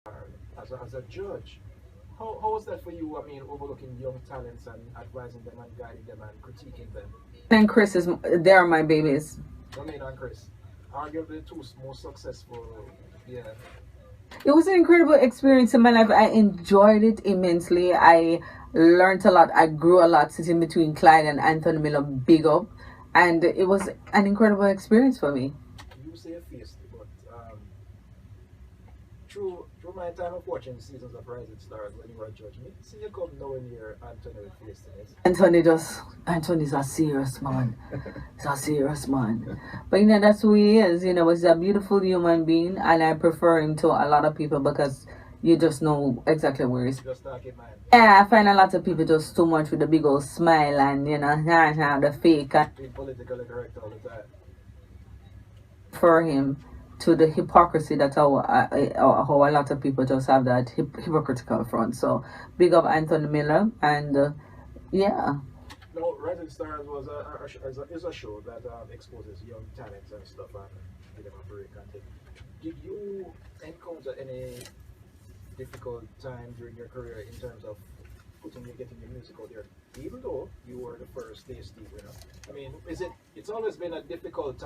as a judge. How was that for you? I mean, overlooking young talents and advising them and guiding them and critiquing them. And Chris is, they are my babies. Dominic and Chris, arguably two most successful. Yeah. It was an incredible experience in my life. I enjoyed it immensely. I learned a lot. I grew a lot sitting between Clyde and Anthony Miller, big up. And it was an incredible experience for me. You say feisty, but through my time of watching seasons of Rising Stars when you were a judge, me see you come knowing your Anthony with feistiness. Anthony's a serious man. He's a serious man. But that's who he is. He's a beautiful human being, and I prefer him to a lot of people because you just know exactly where he's. Just talking, man. Yeah, I find a lot of people just too much with the big old smile and the fake. Being politically correct all the time. For him to the hypocrisy that how a lot of people just have that hypocritical front. So big up Anthony Miller, and yeah. No, Rising Stars is a show that exposes young talents and stuff and give them a break and thing. Did you encounter any difficult time during your career in terms of getting your music out there, even though you were the first tasty winner? I mean, it's always been a difficult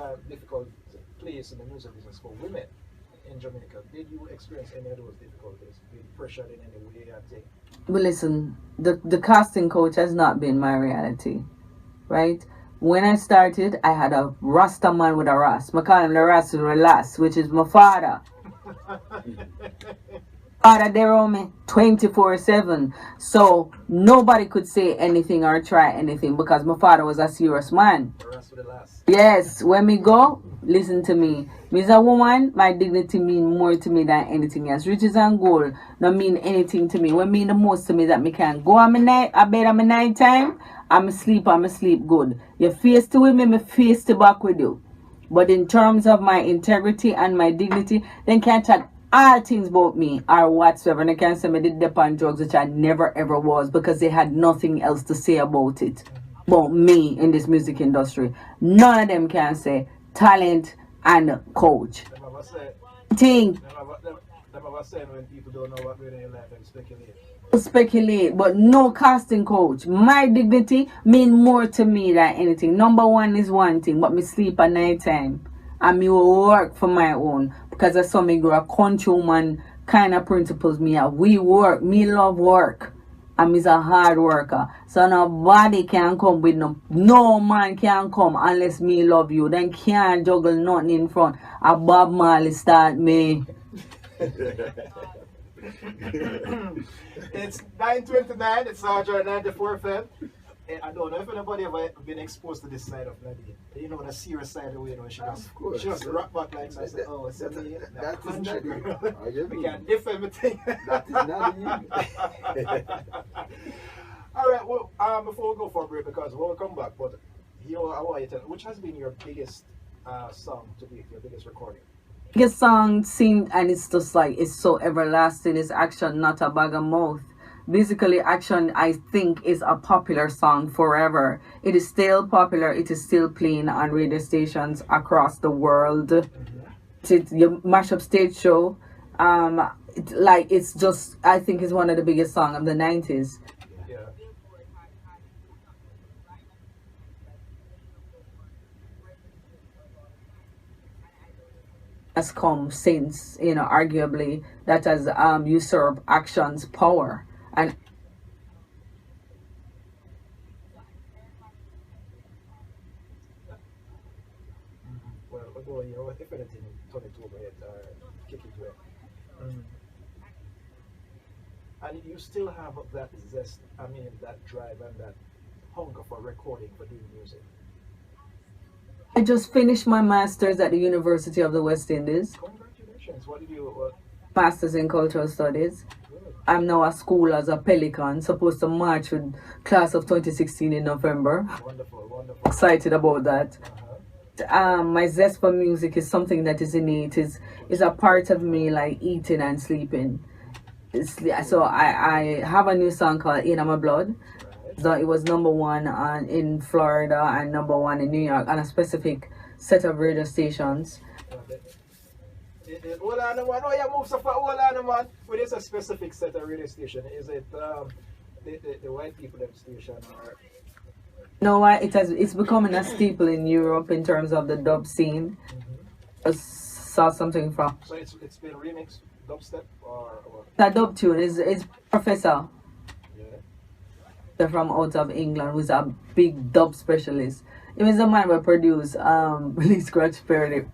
place in the music business for women in Jamaica. Did you experience any of those difficulties? Being pressured in any way and thing? Well, listen, the casting coach has not been my reality, right? When I started, I had a Rasta man with a Ras. I call him the Ras with a Las, which is my father. Father there on me 24/7, so nobody could say anything or try anything because my father was a serious man. Yes, when me go, listen to me. Me as a woman, my dignity mean more to me than anything else. Riches and gold don't mean anything to me. What mean the most to me that me can go on my night, I bed on my night time, I'm sleep good. You face to with me face to back with you. But in terms of my integrity and my dignity, then can't chat all things about me or whatsoever. And I can't say I did dip on drugs, which I never ever was, because they had nothing else to say about it. About me in this music industry. None of them can say talent and coach. Thing. When people don't know what in life and speculate, but no casting coach. My dignity mean more to me than anything. Number one is one thing, but me sleep at night time. And me will work for my own. Because I saw me grow a country woman kind of principles me have. We work. Me love work. And me's a hard worker. So nobody can come with no man can come unless me love you. Then can't juggle nothing in front. A Bob Marley start me. It's 9:29. It's RJR 94 FM. I don't know if anybody ever been exposed to this side of Nadine. The serious side of the way, she just rock back like I said, oh, it's me. That is Nadine. We can't diff everything. That is Nadine. All right, well, before we go for a break, because we'll come back, but I want you to tell, which has been your biggest song to be your biggest recording? Biggest song sing, and it's just like it's so everlasting. It's Action, Not a Bag of Mouth. Basically, Action, I think, is a popular song forever. It is still popular. It is still playing on radio stations across the world. It's your mashup stage show. It's just, I think, it's one of the biggest songs of the 90s. Has come since, arguably, that has usurped Action's power. And well, if anything, turn it over it or kick it away. And you still have that zest, that drive and that hunger for recording, for doing music. I just finished my master's at the University of the West Indies. Congratulations. What did you... Master's in Cultural Studies. I'm now at school as a Pelican, supposed to march with class of 2016 in November. Wonderful. Excited about that. My zest for music is something that is innate. Is a part of me, like eating and sleeping. So I have a new song called In My Blood. So it was #1 in Florida and #1 in New York on a specific set of radio stations. Hold on, man. Oh, you move so far. Hold on, man. But it's a specific set of radio station. Is it the white people at the station or? No, it's becoming a staple in Europe in terms of the dub scene. I saw something from. So it's been remixed dubstep or what? That dub tune is Professor. Yeah. They're from out of England, who's a big dub specialist. It was the man who produced Billy Scratch Perry.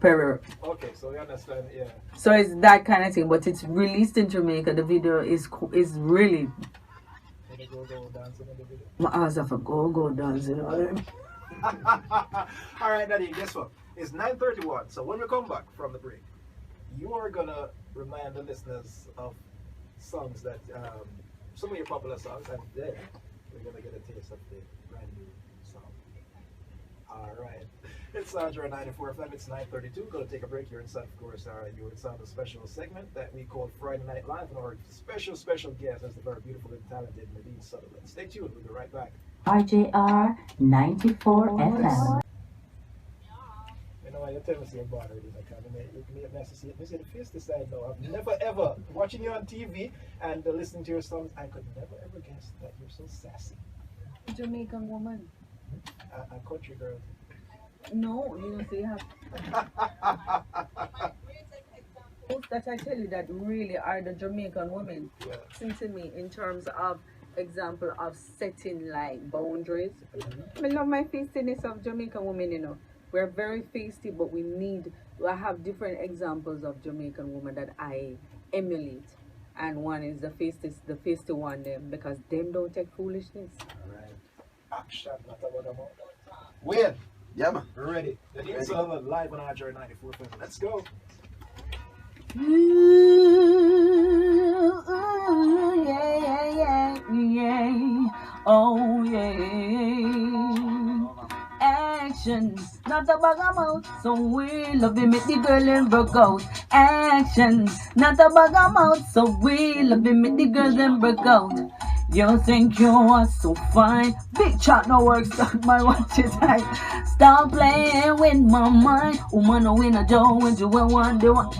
Okay, so you understand, yeah. So it's that kind of thing, but it's released in Jamaica. The video is really. Go dancing in the video. My eyes have a go dancing. Alright, Nadine, guess what? It's 9:31, so when we come back from the break, you are gonna remind the listeners of songs that some of your popular songs, and then we're gonna get a taste of the brand new song. Alright. It's RJR 94 FM, it's 9:32. Gonna take a break here inside, of course, you would sound a special segment that we call Friday Night Live, and our special guest is the very beautiful and talented Nadine Sutherland. Stay tuned, we'll be right back. RJR 94 FM. You know, you tell me you're bothered in the camera. You can necessarily see the face this side now. I've never ever, watching you on TV and listening to your songs, I could never ever guess that you're so sassy. Jamaican woman. A country girl. No, you know, they have. That I tell you that really are the Jamaican women. Yeah. Listen to me in terms of example of setting like boundaries. I love my feistiness of Jamaican women, you know. We're very feisty, but I have different examples of Jamaican women that I emulate. And one is the feisty one them, because them don't take foolishness. Alright. Action, not about them. Wayne. Yeah, man. We're ready. Nadine Sutherland live on RJR 94 FM. Let's go. Yeah. Oh, yeah. Action, not a bag of mouth, so we love him, make the girl and broke out. Action, not a bag of mouth, so we love him, make the girl and broke out. You think you are so fine? Big chat no works, my watch is high. Stop playing with my mind. Woman, no win a Joe when you want the one.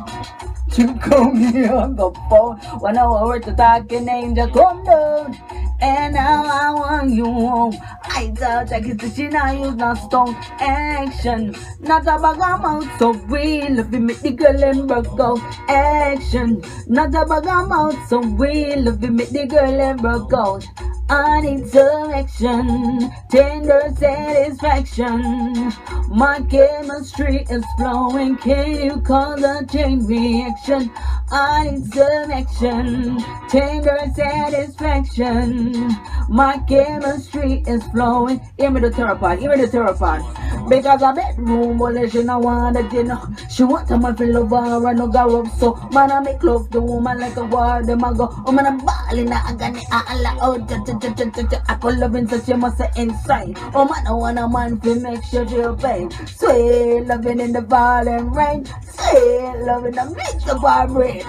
You call me on the phone when I was to talking angel come down. And now I want you home. I thought I could see now you not stone. Action, not a bag of mouth, so real. If you make the girl and broke out. Action, not a bag of mouth, so real. If you make the girl and broke out. I need some action, tender satisfaction. My chemistry is flowing. Can you call the chain reaction? I need some action, tender satisfaction. My chemistry is flowing. Give me the therapy. Because a bedroom she no want that, you know. She want someone to love her and no go up. So man, I make love the woman like a war. Them I go, oh man, I'm balling. I got it. I call loving such you must say inside. Oh man, I want a man to make sure you pay. Sweet loving in the falling rain. Sweet loving the mix the vibrate.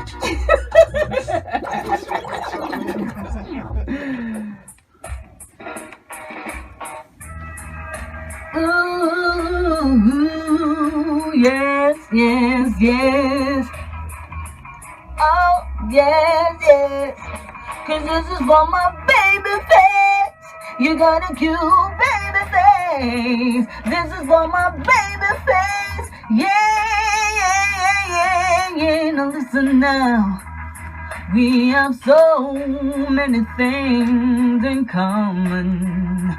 Ooh, yes. Oh, yes. 'Cause this is for my baby face. You got a cute baby face. This is for my baby face. Yeah. Now listen now. We have so many things in common.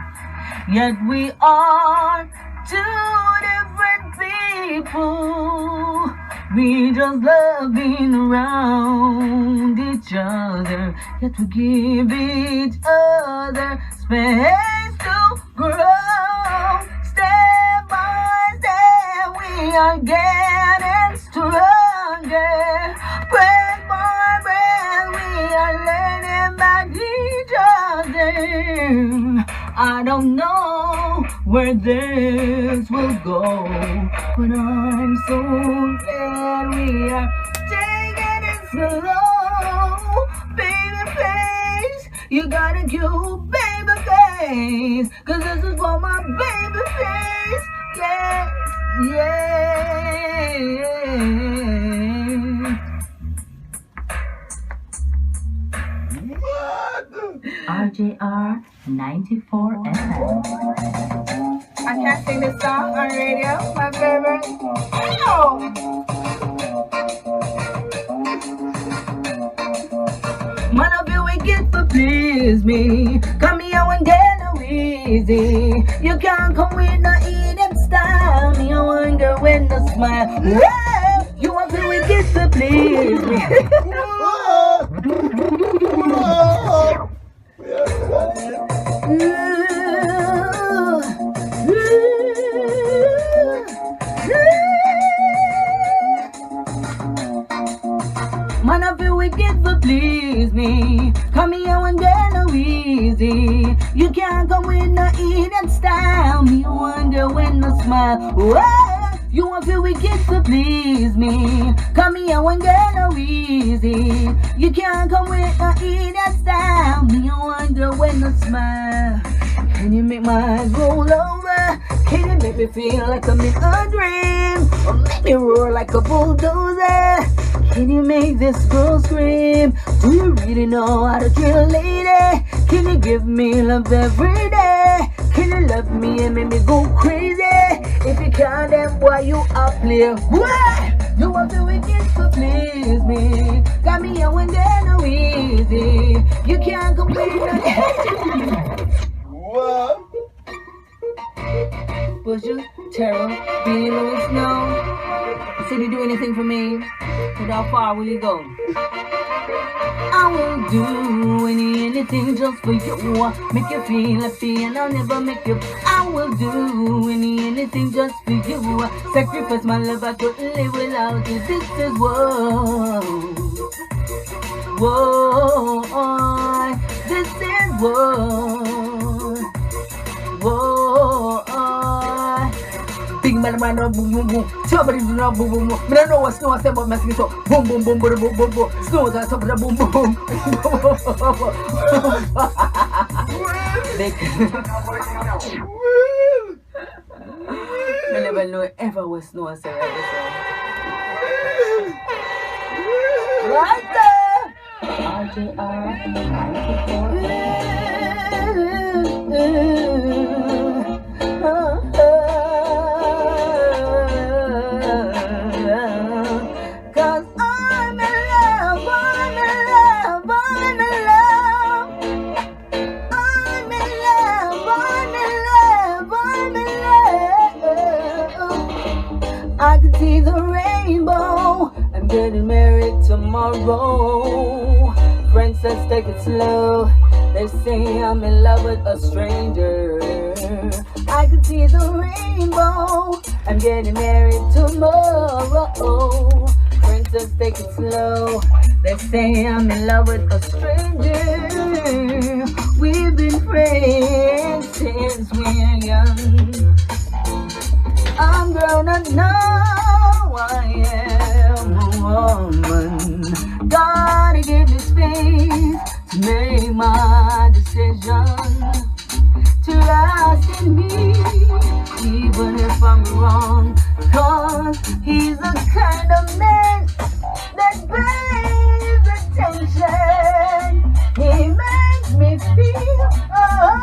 Yet we are two different people. We just love being around each other. Yet we give each other space to grow. Step by step we are getting stronger. Breath by breath we are learning about each other. I don't know where this will go, but I'm so glad we are taking it slow. Baby face, you got a cute baby face, 'cause this is for my baby face. Yeah. JRJR 94 FM. I can't sing this song on radio, my favorite. Oh! Man of you wicked to please me. Come here and get no easy. You can't come with no eating style. Me a wonder when no smile. Well, you want to wicked to please me. Man of you wicked to please me. Come here and get no easy. You can't come with no eating style. Me wonder when no smile. Whoa, you want to wicked to please me. Come here and get no easy. You can't come with no eating style. Me wonder when no smile. Can you make my eyes roll over? Can you make me feel like I'm in a dream? Or make me roar like a bulldozer? Can you make this girl scream? Do you really know how to treat a lady? Can you give me love every day? Can you love me and make me go crazy? If you can't, then why you up here? What? You want to wicked to please me. Got me here when they're no easy. You can't complain again. What? Push you, Terror, Beanie Louis, no. Said he do anything for me. But how far will he go? I will do anything just for you. Make you feel happy and I'll never make you. I will do anything just for you. Sacrifice my love, I couldn't live without you. This is what. Whoa, this is what. Whoa, big man, boom, boom, boom. Somebody do not boom, boom, boom. I don't know what snow I said about my skin, so boom, boom, boom, boom, boom, boom, boom. Snow is on top of the boom, boom. I never know ever what snow I said right there. RJR 94 Cause I'm in love, I'm in love, I'm in love. I'm in love, I'm in love, I'm in love. I can see the rainbow. I'm getting married tomorrow. Friends says take it slow. They say I'm in love with a stranger. I can see the rainbow. I'm getting married tomorrow. Princess, take it slow. They say I'm in love with a stranger. We've been friends since we're young. I'm grown up now. I am a woman. Gotta give me space to make my decision. Trust in me, even if I'm wrong. Cause he's the kind of man that pays attention. He makes me feel, oh,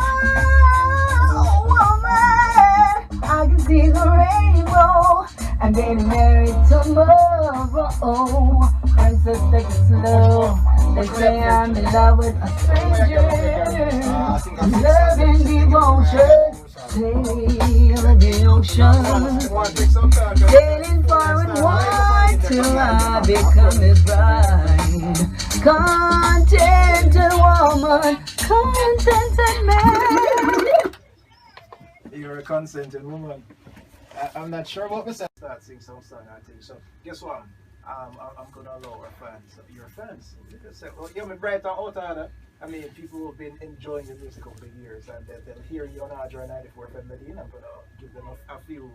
woman. I can see the rainbow. I'm getting married tomorrow. Princess, take it slow. They say I'm in love with a stranger. Love and devotion. Sail in the ocean. Sailing far and wide till I become his bride. Contented woman, contented man. You're a consented woman. I'm not sure what we said. Start sing some song, I think. So, guess what? I'm gonna allow our fans, your fans. Well, you're bright out of that. I mean, people who've been enjoying your music over the years and they'll hear you on RJR 94 FM Nadine. I'm gonna give them a few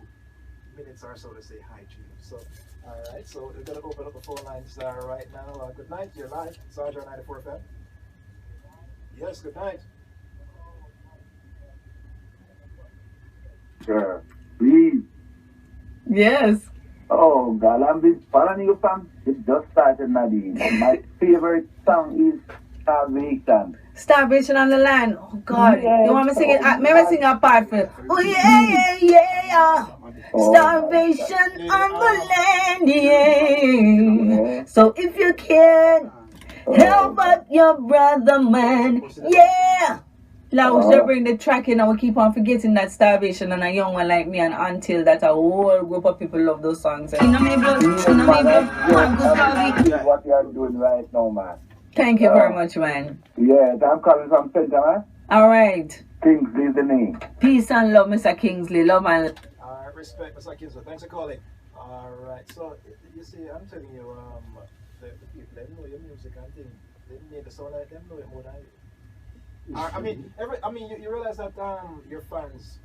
minutes or so to say hi to you. So, alright, so we're gonna open up the phone lines right now. Good night, you're live. It's RJR 94 FM. Yes, good night. Sure, please. Yes. Oh, God, I'm been following you from it just started, Nadine. And my favorite song is Starvation. Starvation on the land. Oh God. Yes. You want me to sing it? Maybe I sing a part for it. Oh yeah. Starvation on the land, yeah. So if you can help out your brother, man, yeah. Now we should bring the track in and we keep on forgetting that starvation and a young one like me and until that a whole group of people love those songs. What you are doing right now, man. Thank you very much, man. Yes, I'm calling from Center, man. Alright. Kingsley is the name. Peace and love, Mr. Kingsley. Love and Respect, Mr. Kingsley. Thanks for calling. Alright, so you see, I'm telling you, the people, they know your music and things. They need to sound like them, know it more than you. You realize that your fans,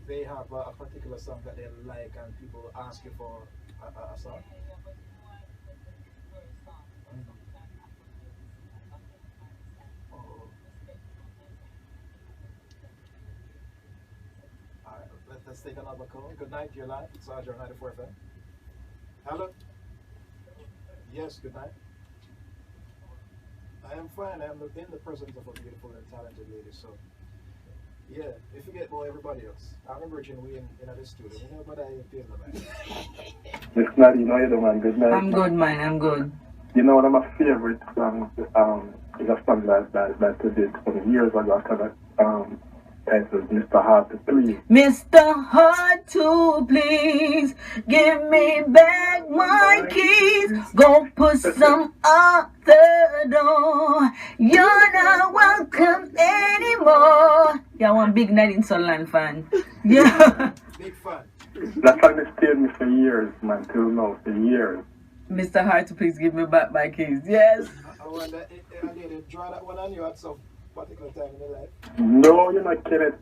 they have a particular song that they like and people ask you for a song. Alright, let's take another call. Good night, you're live. It's RJR 94 FM. Hello? Yes, good night. I am fine. I am in the presence of a beautiful and talented lady. So, yeah, if you get more everybody else, I remember we in the studio. You know, but I feel the man. Miss Nadine, how you doing, man? Good night. I'm good, man. I'm good. You know, one of my favorite songs is a song that I did some years ago after that. Titled Mr. Hard to Please. Mr. Hard to Please, give me back my keys. Go put some out the door. You're not welcome anymore. Yeah, I'm a big Nadine Sutherland fan. Yeah. Big fan. That song has stayed me for years, man, till now, for years. Mr. Hard to Please, give me back my keys. Yes. I wonder, did you draw that one on you at some particular time in your life? No, you're not kidding.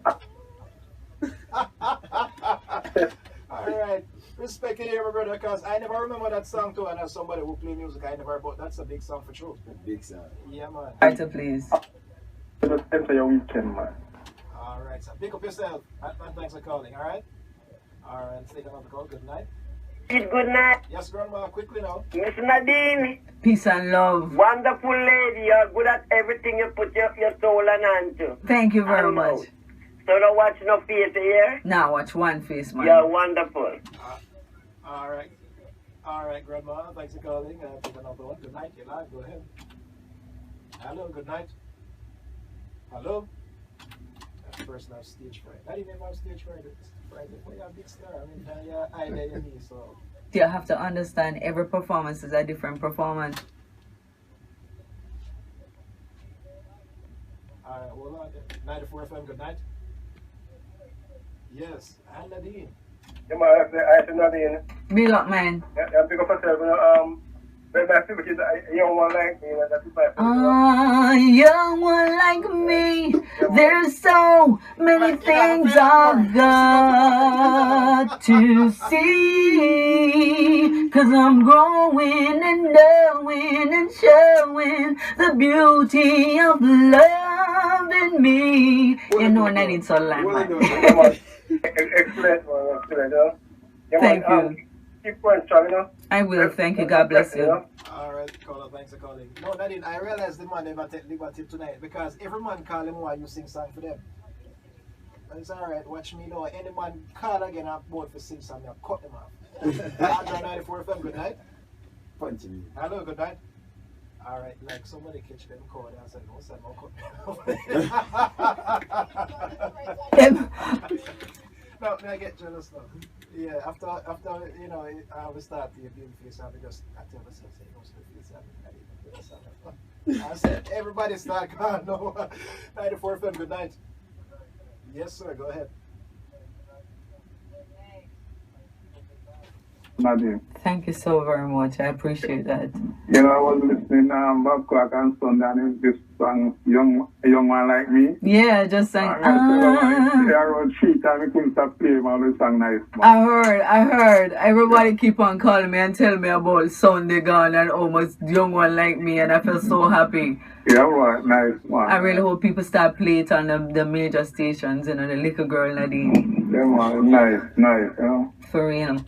Alright, respect it here, my brother, because I never remember that song too, and as somebody who play music, I never, but that's a big song for sure. Big song. Yeah, man. Hard to Please. Just enter your weekend, man. Alright, so pick up yourself, and thanks for calling, alright? Alright, let's take another call. Good night. Good night. Yes, Grandma, quickly now. Miss Nadine. Peace and love. Wonderful lady. You're good at everything you put your soul and hand to. Thank you very much. So don't watch no face here. Now watch one face, man. You're wonderful. Alright. Alright, Grandma, thanks for calling. Take another one. Good night, you're live. Go ahead. Hello, good night. Hello? That person has stage fright. I didn't even have stage fright. Well, you're a big star. I mean, you're higher than me, so. You have to understand every performance is a different performance. Alright, hold on. 94 FM, good night. Yes, and Nadine. Yeah, man, I said Nadine. Big up, man. Yeah, big up yourself, when my favorite is a young one like me, that's my favorite. Young one like me. There's so many things I've got to see. 'Cause I'm growing and knowing and showing the beauty of love in me. You know, Nadine Sutherland, man. Excellent, man. Excellent, Thank you. Keep going strong, you know. I will. Thank you. God bless you. Alright, caller, thanks for calling. No, Nadine, I realize the man never take liberty tonight because every man call him while you sing song for them. But it's alright, watch me know. Any man call again I'm bored for sing song, I'll cut them off. RJR 94 FM, good night. Punch me. Hello, good night. Alright, like somebody catch them call and say, no, sir, no cut me off. No, I get jealous now. Yeah, after you know, I will start to be face and I tell myself, say, no, so face I said, everybody start calling. No, 94 FM, good night. Yes, sir, go ahead. Nadine. Thank you so very much. I appreciate that. You know, I was listening Bob Clark and Son and this song, A Young One Like Me. Yeah, just sang. I wrote 3 times, I couldn't stop playing all the song nice, man. I heard. Everybody keep on calling me and tell me about Sunday Gone and almost Young One Like Me, and I feel so happy. Yeah, man, nice, man. I really hope people start playing it on the major stations, you know, the little girl Nadine. Yeah, man, nice, you know. For real.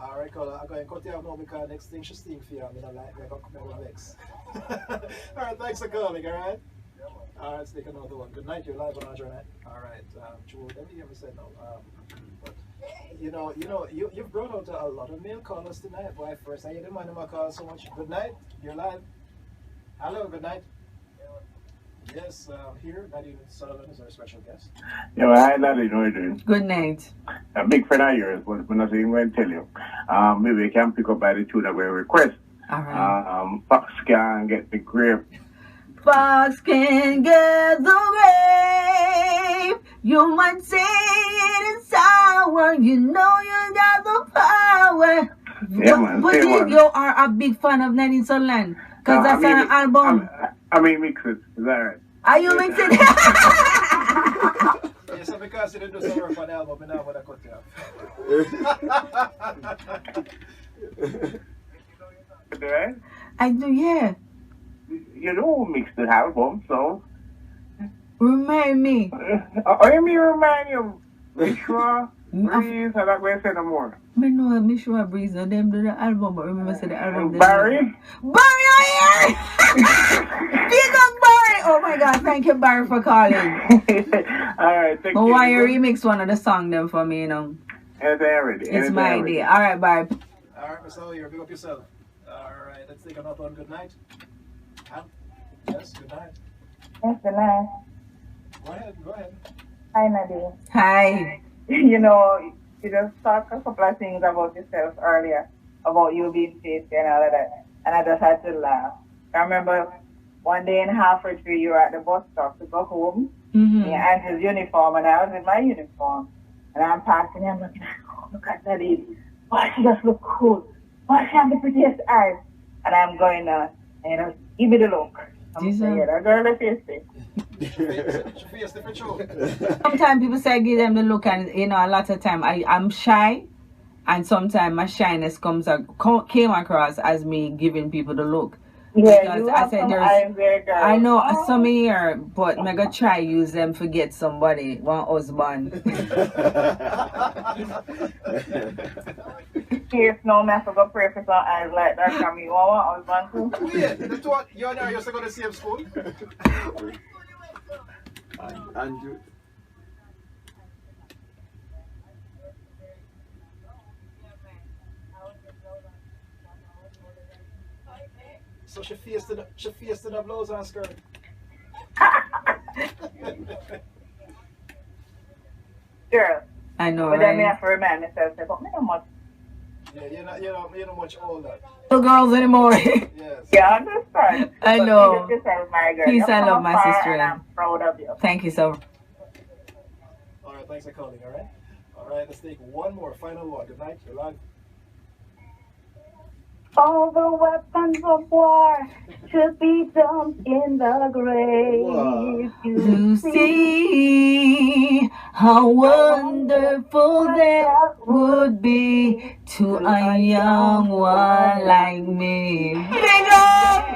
Alright, Alright, caller, I'm going to cut you off now because next thing she sting for you. I'm going to like a vex. Alright, thanks for calling, alright? Alright, let's take another one. Good night, you're live on RJR. Alright, Joe, let me hear me say no. But you've brought out a lot of male callers tonight. Boy, first I hear them on my call so much. Good night, you're live. Hello, good night. Yes, here, Nadine Sutherland is our special guest. Yeah, well, hi, Nadine, how are you doing? Good night. A big friend of yours, but I'm not even going to tell you. Maybe you can pick up by the tune that we request. Alright. Fox can get the grape. Fox can get the grape. You might say it is sour. You know you got the power. Yeah, man. But you are a big fan of Nadine Sutherland. Because that's an album. I mean, mix it. Is that right? Are you mixing? Yes, because you didn't do some work on the album, and now I'm going to cut you off. Right? I do, yeah. You know who mixed the album, so. Remind me. I mean, remind you. Mishra, Breeze, I'm not going to say no more. I know Mishra Breeze, no, them do the album, but remember, say the album. Barry? Barry, are here! Big up, Barry! Oh my God, thank you, Barry, for calling. Alright, thank you. But why you remix one of the song them for me, you know? It's my idea. Alright, Barry. Alright, Mr. O'Leary, big up yourself. Alright, let's take another one. Good night. Yes, good night. Yes, good night. Go ahead. Hi, Nadine. Hi. You know, you just talked a couple of things about yourself earlier, about you being tasty and all of that, and I just had to laugh. I remember one day in halfway through, you were at the bus stop to go home, in your auntie's uniform, and I was in my uniform, and I'm passing, I'm looking at, oh, look at Nadine. Why she just look cool? Why she have the prettiest eyes? And I'm going, give me the look. I'm saying, yeah, that girl is tasty. Sometimes people say give them the look, and you know, a lot of time I'm shy, and sometimes my shyness came across as me giving people the look. Yeah, because you I have said some there's, eyes there, girl. I know some here, but I'm gonna try use them to get somebody, one husband. Yes, no, man, I forgot pray for some eyes like that. Can you want one husband too? Yeah, the two you and I used to go to the same school. Andrew. So she faced in the blouse and skirt. Girl. I know, but then I right? have to remind myself, but me not much. Yeah, you're not much older. No girls anymore. Yes. Yeah, I understand. I But know. you just yourself, my girl. Peace, You're I love from my afar sister. and I'm proud of you. Thank you so much. Alright, thanks for calling, alright? Alright, let's take one more, final one. Good night, you're live. All the weapons of war should be dumped in the grave. Wow. To see how wonderful that would be to a young one like me. Big up!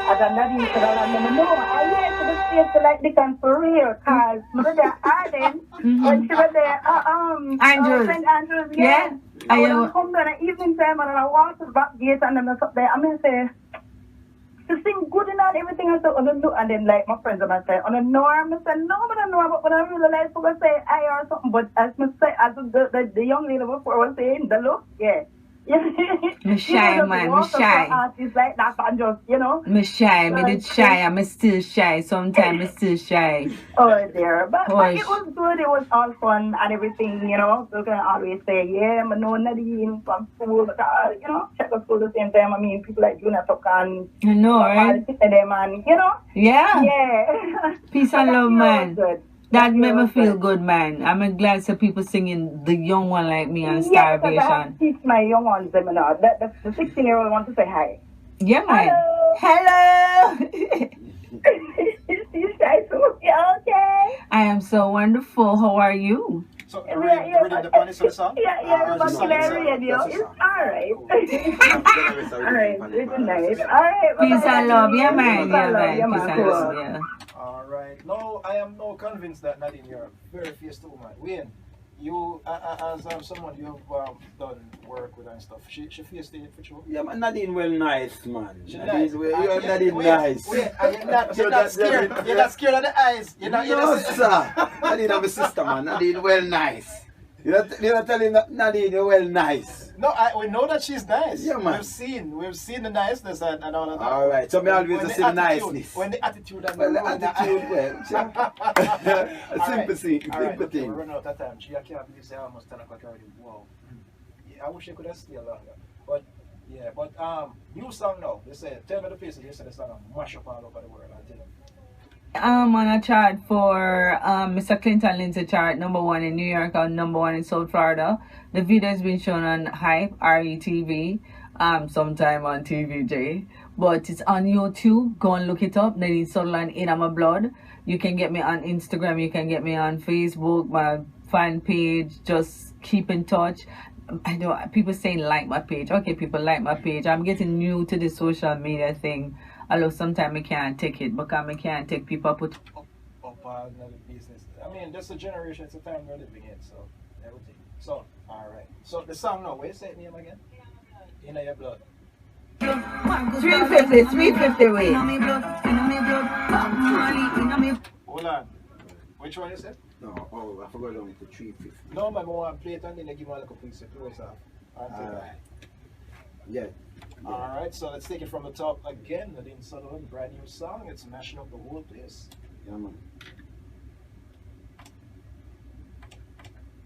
As a Nadine Sutherland, no, I went to the States to like Dickens for real, cause Mother Arden, when she was there, Andrews. St. Andrews, Yeah. I would come down at evening time and I walk to the back gate and then I up there. I mean, say, to sing good and all, everything else, and then like my friends and I say, on a norm, I said, no, but I know, but when I really like, so I say, I or something, but as I say, as the young lady before was saying, the look, yeah. Me shy, man, me shy. Artists like that and just, you know. Me shy, me did shy, I'm still shy. Sometimes me still shy. Oh dear, but it Hush. was good, it was all fun and everything, you know. So you can always say, yeah, I know Nadine from school, but, you know, check the school at the same time. I mean, people like Juna Tokan, I know, right? and them, and, you know. Yeah. Yeah. Peace and love, man. Good. That made me feel good, man. I'm glad some people singing The Young One Like Me on Yeah, because I have Starvation. to teach my young ones, them, you know. The 16-year-old wants to say hi. Yeah, man. Hello. Hello. You shy too? Yeah, okay. I am so wonderful. How are you? So, you're reading the ponies for the song? Yeah, but radio. It's alright. Alright, it's nice. Alright. Peace and love. Yeah, man. Peace Yeah, and love. man. Yeah, Peace man. and Cool. love. Yeah. Alright. No, I am now convinced that Nadine, you're a very fierce woman. Wayne, you as someone you have done work with and stuff. She faced the for sure. Yeah, man, Nadine well nice, man. She Nadine, nice. Nadine nice. Wait, you're not scared. You're not scared of the eyes. You're not. No, sir. Nadine have a sister, man. Nadine well nice. You're not telling Nadine you're well nice. No, we know that she's nice. Yeah, man. We've seen the niceness and all of that. All right. So me always see the niceness. When the attitude and Well, the road attitude, well, a simple thing. Simple thing. We're running out of time. She can't believe it's almost 10 o'clock already. Wow. Yeah, I wish I could have stayed longer. But yeah, new song now. They say, tell me the places. They say the song mash up all over the world. I tell them. I'm on a chart for Mr. Clinton Lindsay chart, #1 in New York and #1 in South Florida. The video has been shown on Hype, RETV, sometime on TVJ. But it's on YouTube. Go and look it up. Nadine Sutherland in My Blood. You can get me on Instagram. You can get me on Facebook, my fan page. Just keep in touch. I know people saying like my page. Okay, people like my page. I'm getting new to the social media thing. Although sometimes I can't take it because I can't take people put up another business. I mean, that's a generation, it's a time we're living in, so everything. So, alright. So the song now, where you say it name again? In Your Blood. 350 way. Hold on. Which one you said? No, I forgot to with the 350. No, man, I want to play it and then I give me a little piece of close up. Alright. Yeah. Alright, so let's take it from the top again. Nadine Sutherland, brand new song. It's mashing up the whole place. Yeah, man.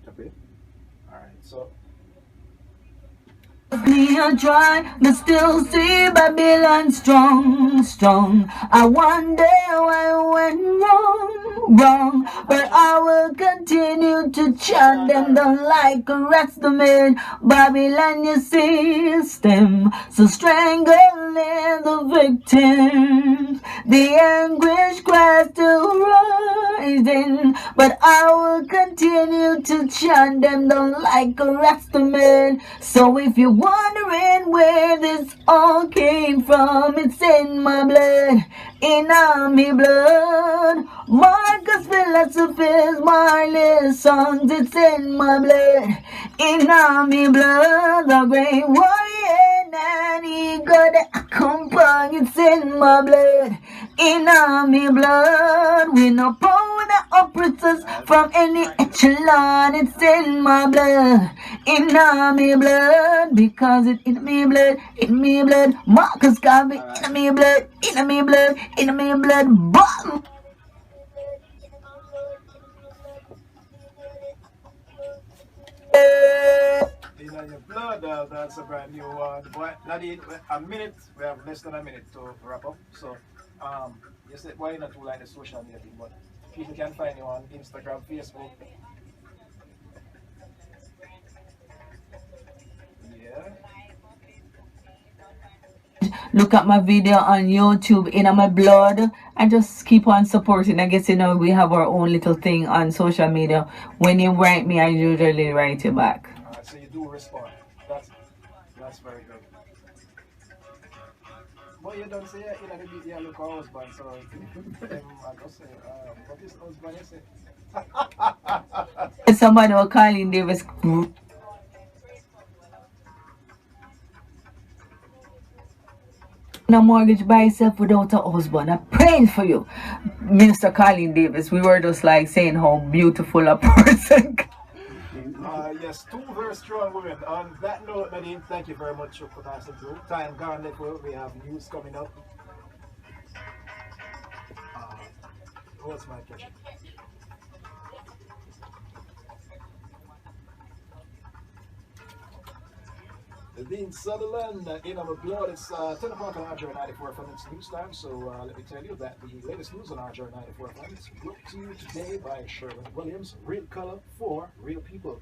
Okay. Alright, so. Me a try, but still see Babylon strong. I wonder why I went wrong, but I will continue to chant them down like a rest of men. Babylon, your system, so strangling the victims. The anguish cries still rising, but I will continue to chant them down like a rest of men. So if you wondering where this all came from, it's in my blood, in my blood. Marcus philosophies, Marley's songs, it's in my blood, in my blood. The great warrior, nanny, God, I come from, it's in my blood, in my blood. We no power operators from any echelon, it's in my blood, in my blood. Because it's in me blood, Marcus got me in me blood, in me blood, in me blood, bomb. In Your Blood, that's a brand new one. But Nadine, a minute, we have less than a minute to wrap up. So, you said, why not do like the social media thing, but people can find you on Instagram, Facebook. Yeah. Look at my video on YouTube, in My Blood, and just keep on supporting. I guess, we have our own little thing on social media. When you write me, I usually write you back. Alright, so you do respond. That's very good. But you don't say, the video look our husband, so I just say, what is husband you say? Somebody was calling Davis. No mortgage by yourself without a husband. I'm praying for you, Minister Colin Davis. We were just like saying how beautiful a person. Yes, two very strong women. On that note, Nadine, thank you very much for passing through. Time gone, we have news coming up. What's my pleasure? Nadine Sutherland, in My Blood. It's 10 o'clock on RJR 94 FM. It's news time, so let me tell you that the latest news on RJR 94 FM is brought to you today by Sherwin Williams. Real color for real people.